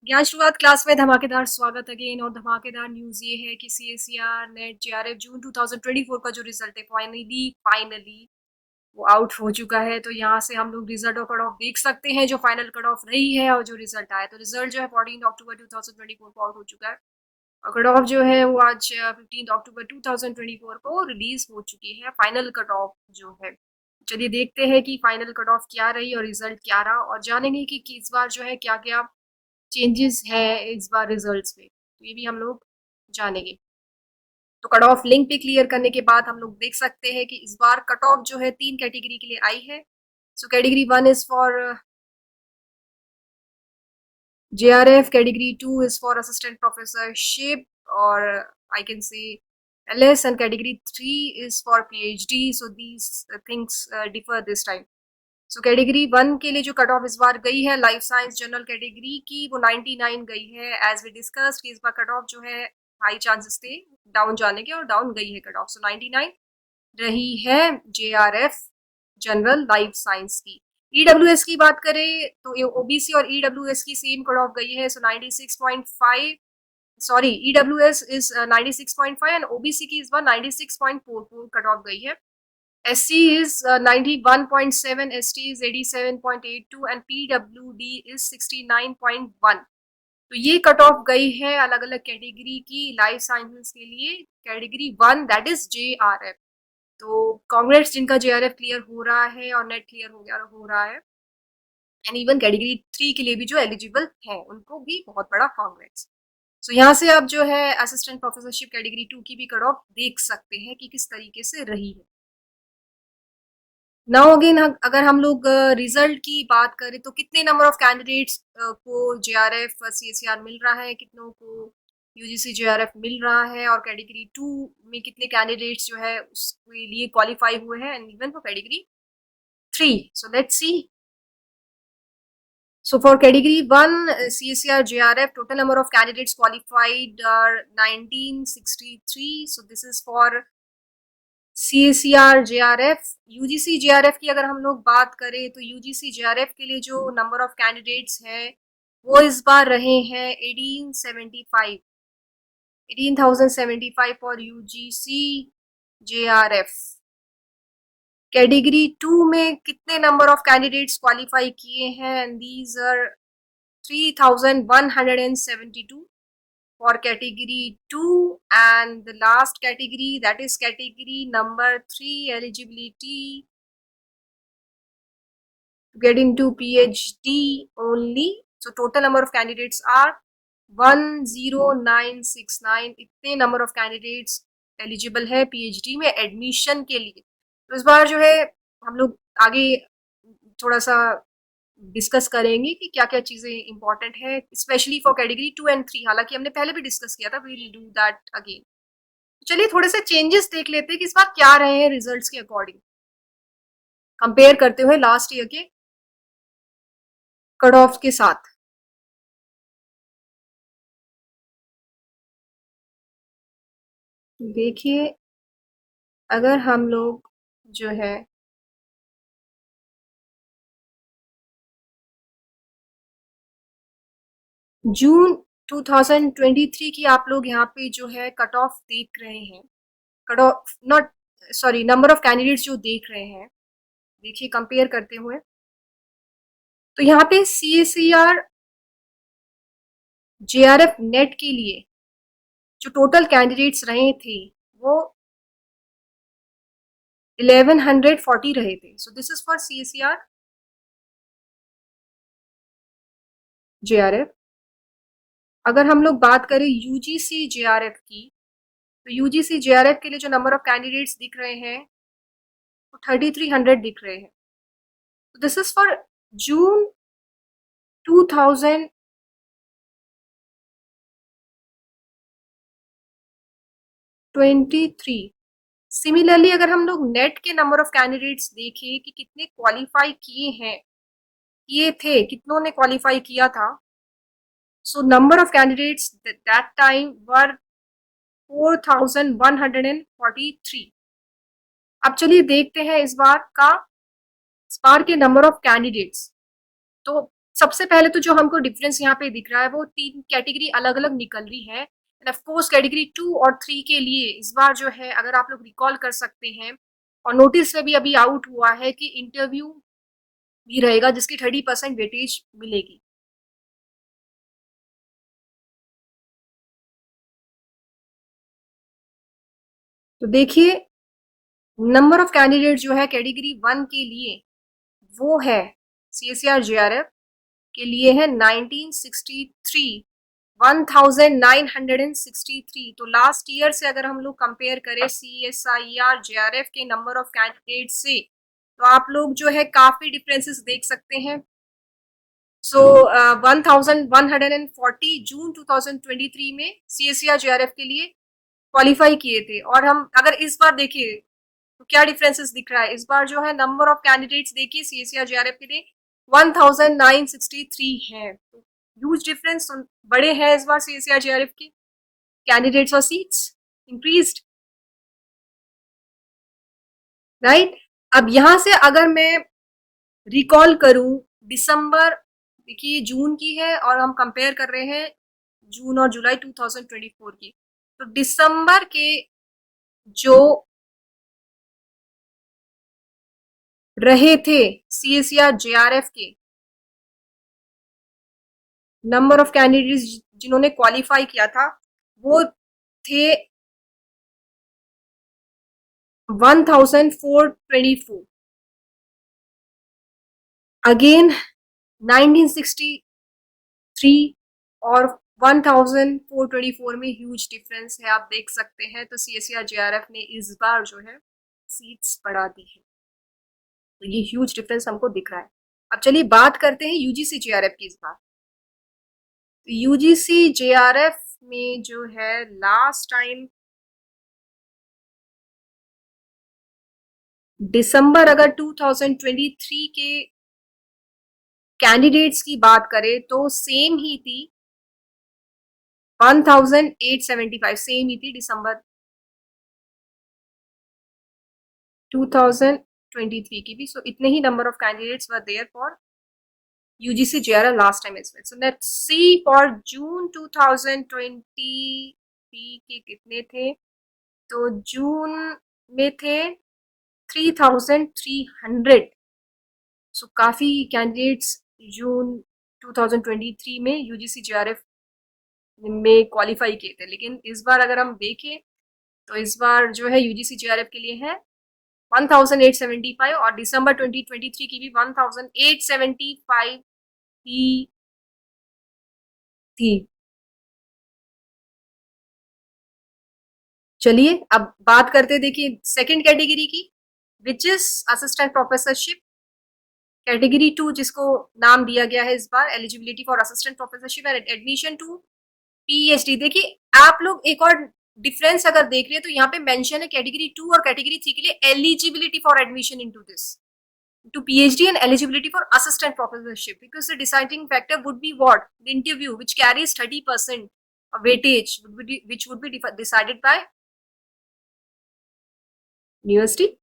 ज्ञान शुरुआत क्लास में धमाकेदार स्वागत अगेन। और धमाकेदार न्यूज ये है कि सीएसईआर नेट जेआरएफ जून 2024 का जो रिजल्ट है फाइनली वो आउट हो चुका है। तो यहाँ से हम लोग रिजल्ट और कट ऑफ देख सकते हैं जो फाइनल कट ऑफ रही है और जो रिजल्ट आया। तो रिजल्ट जो है 14 अक्टूबर 2024 को आउट हो चुका है और कट ऑफ जो है वो आज 15 अक्टूबर 2024 को रिलीज हो चुकी है, फाइनल कट ऑफ जो है। चलिए देखते हैं कि फाइनल कट ऑफ क्या रही और रिजल्ट क्या रहा और जानेंगे कि इस बार जो है क्या क्या चेंजेस है इस बार रिजल्ट्स में, तो ये भी हम लोग जानेंगे। तो कट ऑफ लिंक पे क्लियर करने के बाद हम लोग देख सकते हैं कि इस बार कट ऑफ जो है 3 कैटेगरी के लिए आई है। So category 1 is for JRF, category 2 is for assistant professorship or I can say LS, and category 3 is for PhD. So these things differ this time. So category 1 के लिए जो cut off इस बार गई है life science general category की वो 99 गई है। एज वी डिस्कस्ड कि इस बार कट ऑफ जो है हाई चांसेस थे डाउन जाने के और डाउन गई है कट ऑफ। सो 99 रही है JRF जनरल लाइफ साइंस की। EWS की बात करें तो OBC और EWS की सेम कट ऑफ गई है। सो 96.5, sorry EWS is 96.5 and OBC की इस बार 96.44 कट ऑफ गई है। SC is 91.7, ST is 87.82 and PWD is 69.1। तो ये कट ऑफ गई है अलग अलग कैटेगरी की लाइफ साइंसेस के लिए। Category 1 that is JRF। तो कांग्रेस जिनका JRF क्लियर हो रहा है और नेट क्लियर हो रहा है एंड इवन कैटेगरी 3 के लिए भी जो एलिजिबल है उनको भी बहुत बड़ा कांग्रेस। सो यहाँ से आप जो है असिस्टेंट प्रोफेसरशिप कैटेगरी 2 की भी कट ऑफ देख सकते हैं कि किस तरीके से रही है। नाउ अगेन अगर हम लोग रिजल्ट की बात करें तो कितने नंबर ऑफ कैंडिडेट्स को JRF CSER मिल रहा है, कितनों को UGC JRF मिल रहा है और कैटेगरी 2 में कितने कैंडिडेट्स जो है उसके लिए क्वालिफाई हुए हैं and even for category 3। So let's see. So for category 1 CSER JRF total number of candidates qualified are 1963। So this is for CSER JRF। UGC JRF की अगर हम लोग बात करें तो UGC JRF के लिए जो नंबर ऑफ कैंडिडेट्स हैं वो इस बार रहे हैं 18,075 फॉर UGC JRF। कैटेगरी 2 में कितने नंबर ऑफ कैंडिडेट्स क्वालिफाई किए हैं and these are 3,172 for category 2 and the last category that is category number 3 eligibility to get into PhD only। So total number of candidates are 10969। इतने number of candidates eligible है PhD में admission के लिए। तो इस बार जो है हम लोग आगे थोड़ा सा डिस्कस करेंगे कि क्या क्या चीजें इंपॉर्टेंट है स्पेशली फॉर कैटेगरी 2 एंड 3। हालांकि हमने पहले भी डिस्कस किया था, we will do that again. चलिए थोड़े से चेंजेस देख लेते हैं कि इस बार क्या रहे हैं रिजल्ट्स के अकॉर्डिंग कंपेयर करते हुए लास्ट ईयर के कट ऑफ के साथ। देखिए अगर हम लोग जो है जून 2023 की आप लोग यहाँ पे जो है कट ऑफ देख रहे हैं, cut off not sorry number of candidates जो देख रहे हैं, देखिए कंपेयर करते हुए तो यहाँ पे CSER JRF नेट के लिए जो टोटल कैंडिडेट्स रहे थे वो 1140 रहे थे। सो this is for CSER JRF। अगर हम लोग बात करें UGC JRF की तो UGC JRF के लिए जो नंबर ऑफ कैंडिडेट्स दिख रहे हैं वो 3300 दिख रहे हैं। तो this is for June 2023। Similarly अगर हम लोग नेट के नंबर ऑफ कैंडिडेट्स देखें कि कितने क्वालिफाई किए थे, कितनों ने क्वालिफाई किया था। So number of candidates that time were 4143। अब चलिए देखते हैं इस बार के नंबर ऑफ कैंडिडेट्स। तो सबसे पहले तो जो हमको डिफरेंस यहाँ पे दिख रहा है वो 3 कैटेगरी अलग अलग निकल रही है। एंड ऑफ कोर्स कैटेगरी 2 और 3 के लिए इस बार जो है, अगर आप लोग रिकॉल कर सकते हैं, और नोटिस में भी अभी आउट हुआ है कि इंटरव्यू भी रहेगा जिसकी 30% वेटेज मिलेगी। तो देखिए, नंबर ऑफ कैंडिडेट जो है कैटेगरी 1 के लिए वो है CSER JRF के लिए है 1963, 1963। तो लास्ट ईयर से अगर हम लोग कंपेयर करें CSIR JRF के नंबर ऑफ कैंडिडेट से, तो आप लोग जो है काफी डिफरेंसेस देख सकते हैं। सो 1140 जून 2023 में CSER JRF के लिए क्वालिफाई किए थे। और हम अगर इस बार देखिए तो क्या डिफरेंसेस दिख रहा है, इस बार जो है नंबर ऑफ कैंडिडेट्स देखिए CSER JRF के लिए 1963 है। ह्यूज डिफरेंस, बड़े हैं इस बार CSER JRF के कैंडिडेट्स और सीट्स इंक्रीज्ड, राइट। अब यहां से अगर मैं रिकॉल करूं दिसंबर, देखिए जून की है और हम कंपेयर कर रहे हैं जून और जुलाई 2024 की, तो दिसंबर के जो रहे थे CSER JRF के नंबर ऑफ कैंडिडेट्स जिन्होंने क्वालिफाई किया था वो थे 1424। अगेन 1963 और 1424 में ह्यूज डिफरेंस है, आप देख सकते हैं। तो CSER JRF ने इस बार जो है सीट्स बढ़ा दी है, तो ये ह्यूज डिफरेंस हमको दिख रहा है। अब चलिए बात करते हैं UGC JRF की इस बार। तो UGC JRF में जो है लास्ट टाइम दिसंबर अगर 2023 के कैंडिडेट्स की बात करें तो सेम ही थी, 1875 सेम ही थी दिसंबर 2023 की भी। सो इतने ही number of candidates were there for UGC JRF last time as well. So let's see for June 2023 के कितने थे। तो जून में थे 3300। सो काफी कैंडिडेट्स जून 2023 में UGC JRF में क्वालिफाई किए थे। लेकिन इस बार अगर हम देखें तो इस बार जो है UGC JRF के लिए है 1875 और दिसंबर 2023 की भी 1875 ही थी। चलिए अब बात करते देखिए सेकंड कैटेगरी की, which is assistant professorship category 2, जिसको नाम दिया गया है इस बार eligibility for assistant professorship and admission to PhD। देखिए आप लोग एक और डिफरेंस अगर देख रहे हैं तो यहाँ पे मेंशन है कैटेगरी 2 और कैटेगरी 3 के लिए eligibility for admission into this to PhD and eligibility for assistant professorship, because the deciding factor would be what? The interview, which carries 30% of weightage, which would be decided by university,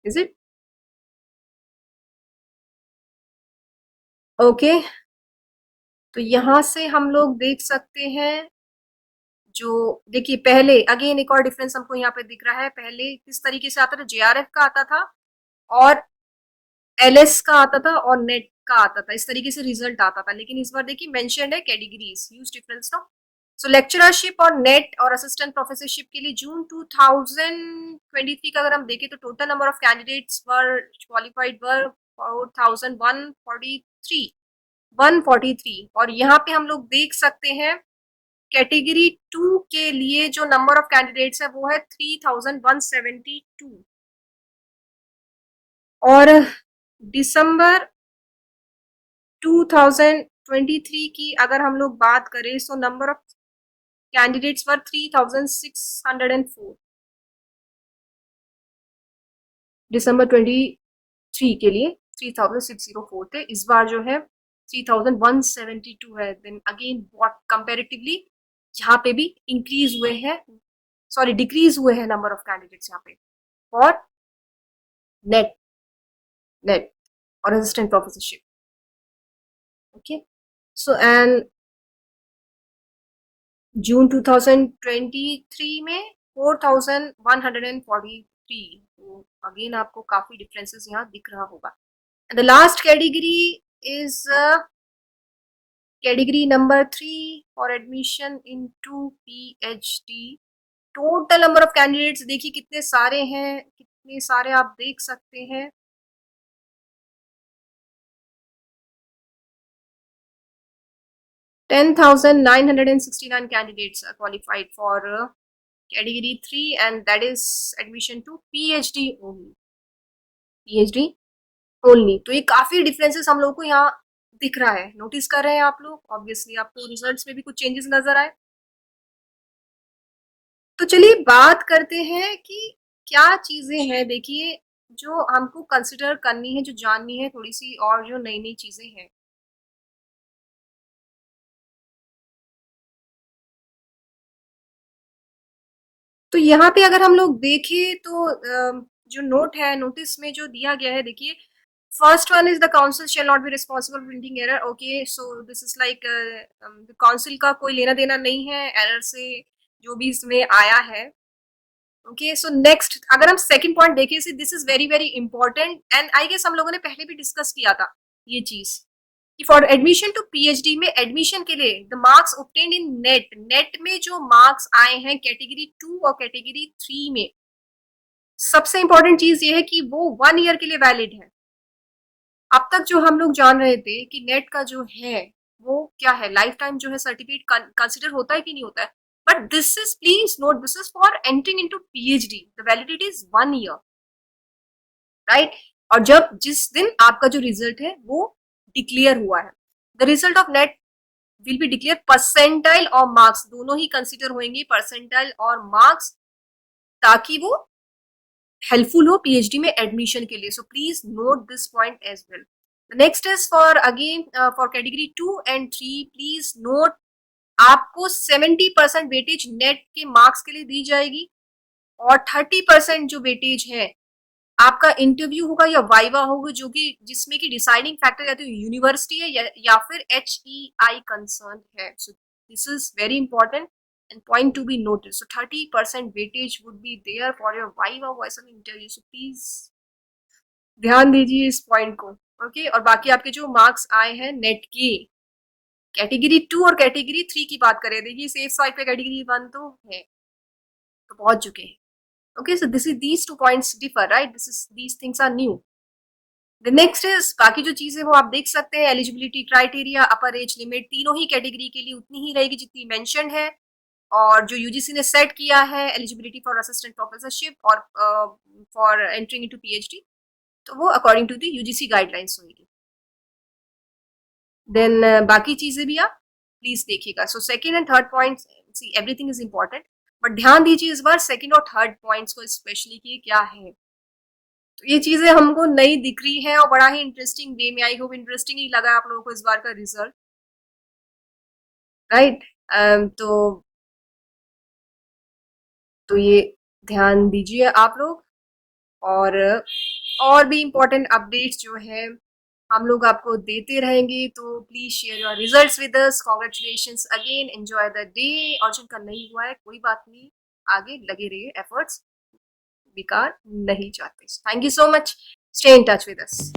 is it? Okay, तो यहाँ से हम लोग देख सकते हैं, जो देखिए पहले अगेन एक और डिफरेंस हमको यहाँ पे दिख रहा है। पहले किस तरीके से आता था, JRF का आता था और LS का आता था और नेट का आता था, इस तरीके से रिजल्ट आता था। लेकिन इस बार देखिए मेंशन्ड है कैटेगरीज, ह्यूज डिफरेंस ना। सो लेक्चररशिप और नेट और असिस्टेंट प्रोफेसरशिप के लिए जून 2023 का अगर हम देखें तो total number of candidates were qualified were 4143, 143। और यहाँ पे हम लोग देख सकते हैं कैटेगरी 2 के लिए जो नंबर ऑफ कैंडिडेट्स है वो है 3172। और दिसंबर 2023 की अगर हम लोग बात करें तो नंबर ऑफ कैंडिडेट्स वर 3604। दिसंबर 23 के लिए 3604 थे, इस बार जो है 3172 है। देन अगेन व्हाट कंपैरेटिवली यहाँ पे भी इंक्रीज हुए हैं, सॉरी डिक्रीज हुए हैं नंबर ऑफ कैंडिडेट्स यहाँ पे और नेट और assistant professorship. Okay, so and जून 2023 में 4143, तो अगेन आपको काफी डिफरेंसेस यहाँ दिख रहा होगा. And the last category is category number 3 for admission into PhD. Total number of candidates देखिए कितने सारे हैं, कितने सारे आप देख सकते हैं. 10,969 candidates are qualified for category 3 and that is admission to PhD only. PhD only. तो ये काफी डिफरेंसेस हम लोगों को यहाँ दिख रहा है, नोटिस कर रहे हैं आप लोग. ऑब्वियसली आपको रिजल्ट्स में भी कुछ चेंजेस नजर आए. तो चलिए बात करते हैं कि क्या चीजें हैं, देखिए जो हमको कंसिडर करनी है, जो जाननी है थोड़ी सी, और जो नई नई चीजें हैं. तो यहाँ पे अगर हम लोग देखें तो जो नोट है, नोटिस में जो दिया गया है, देखिए first one is the council shall not be responsible printing error. Okay, so this is like council का कोई लेना देना नहीं है एरर से, जो भी इसमें आया है. ओके, सो नेक्स्ट अगर हम सेकंड पॉइंट देखें, this is very very important and I guess हम लोगों ने पहले भी डिस्कस किया था ये चीज कि फॉर एडमिशन टू पीएचडी में एडमिशन के लिए the marks obtained in net, net में जो मार्क्स आए हैं कैटेगरी 2 और कैटेगरी 3 में, सबसे इंपॉर्टेंट चीज ये है कि वो 1 ईयर के लिए वैलिड है. अब तक जो हम लोग जान रहे थे कि नेट का जो है वो क्या है, लाइफ टाइम जो है सर्टिफिकेट कंसिडर होता है कि नहीं होता है, but this is, please note, this is for entering into PhD, the validity is 1 year, right. और जब जिस दिन आपका जो रिजल्ट है वो डिक्लेयर हुआ है, the result of NET will be declare, percentile और मार्क्स दोनों ही कंसिडर होंगे, परसेंटाइल और मार्क्स, ताकि वो हेल्पफुल हो पीएचडी में एडमिशन के लिए. So please note this point as well. Next is for again for category 2 and 3, please note आपको 70% वेटेज नेट के मार्क्स के लिए दी जाएगी और 30% जो वेटेज है आपका इंटरव्यू होगा या वाइवा होगा, जो कि जिसमें कि डिसाइडिंग फैक्टर या तो यूनिवर्सिटी है या फिर HEI कंसर्न है. सो this is very important and point to be noted. So 30% weightage would be there for your viva voice interview. So please ध्यान दीजिए इस पॉइंट को. ओके, और बाकी आपके जो मार्क्स आए हैं नेट के कैटेगरी 2 और कैटेगरी 3 की बात करें, देखिए सेफ साइड पे कैटेगरी 1 तो है, तो पहुंच चुके हैं. Okay, so this is these 2 points differ, right, this is these things are new. The next is बाकी जो चीजें वो आप देख सकते हैं, eligibility criteria, upper age limit तीनों ही कैटेगरी के लिए उतनी ही रहेगी जितनी मेंशन है, और जो यूजीसी ने सेट किया है एलिजिबिलिटी फॉर असिस्टेंट प्रोफेसरशिप और फॉर एंट्रिंग इनटू पीएचडी, तो वो according to the UGC guidelines होंगी. देन बाकी चीजें भी आप प्लीज देखिएगा. So second and third point, see everything is important, but ध्यान दीजिए इस बार सेकंड और थर्ड पॉइंट्स को स्पेशली कि क्या है. तो ये चीजें हमको नई दिख रही है और बड़ा ही इंटरेस्टिंग वे में, आई होप इंटरेस्टिंग ही लगा आप लोगों को इस बार का रिजल्ट, राइट. तो ये ध्यान दीजिए आप लोग. और भी इम्पोर्टेंट अपडेट्स जो है हम लोग आपको देते रहेंगे, तो please share your results with us. Congratulations again, enjoy the day. और जिनका नहीं हुआ है कोई बात नहीं, आगे लगे रहिए, एफर्ट्स बेकार नहीं जाते. Thank you so much, stay in touch with us.